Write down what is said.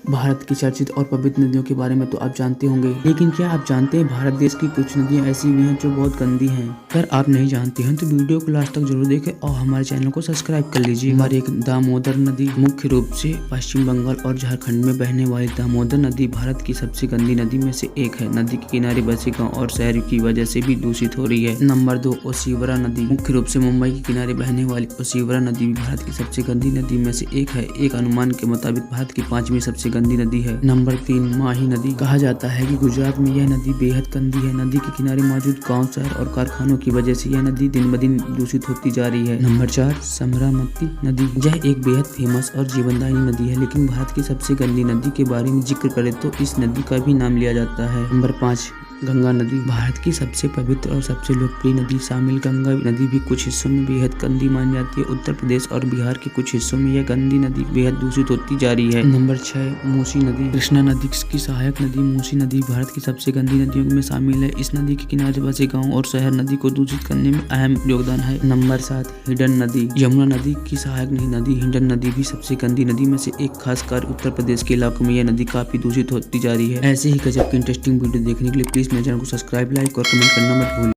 भारत की चर्चित और पवित्र नदियों के बारे में तो आप जानते होंगे, लेकिन क्या आप जानते हैं भारत देश की कुछ नदियां ऐसी भी हैं जो बहुत गंदी हैं। अगर आप नहीं जानते हैं तो वीडियो को लास्ट तक जरूर देखें और हमारे चैनल को सब्सक्राइब कर लीजिए। हमारी एक दामोदर नदी मुख्य रूप से पश्चिम बंगाल और झारखंड में बहने वाली दामोदर नदी भारत की सबसे गंदी नदी में से एक है। नदी के किनारे बसे गाँव और शहर की वजह से भी दूषित हो रही है। नंबर 2, ओशिवरा नदी। मुख्य रूप से मुंबई के किनारे बहने वाली ओशिवरा नदी भी भारत की सबसे गंदी नदी में से एक है। एक अनुमान के मुताबिक भारत की 5वीं सबसे गंदी नदी है। नंबर 3, माही नदी। कहा जाता है कि गुजरात में यह नदी बेहद गंदी है। नदी के किनारे मौजूद गांव, शहर और कारखानों की वजह से यह नदी दिन ब दिन दूषित होती जा रही है। नंबर 4, समरामती नदी। यह एक बेहद फेमस और जीवनदायिनी नदी है, लेकिन भारत की सबसे गंदी नदी के बारे में जिक्र करें तो इस नदी का भी नाम लिया जाता है। नंबर 5, गंगा नदी। भारत की सबसे पवित्र और सबसे लोकप्रिय नदी शामिल गंगा नदी भी कुछ हिस्सों में बेहद गंदी मानी जाती है। उत्तर प्रदेश और बिहार के कुछ हिस्सों में यह गंदी नदी बेहद दूषित होती जा रही है। नंबर 6, मूसी नदी। कृष्णा नदी की सहायक नदी मूसी नदी भारत की सबसे गंदी नदियों में शामिल है। इस नदी के किनारे बसे गाँव और शहर नदी को दूषित करने में अहम योगदान है। नंबर 7, हिंडन नदी। यमुना नदी की सहायक नदी हिंडन नदी भी सबसे गंदी नदी में से एक। खासकर उत्तर प्रदेश के इलाकों में यह नदी काफी दूषित होती जा रही है। ऐसे ही गजब की इंटरेस्टिंग वीडियो देखने के लिए प्लीज मेरे चैनल को सब्सक्राइब, लाइक और कमेंट करना मत भूलिए।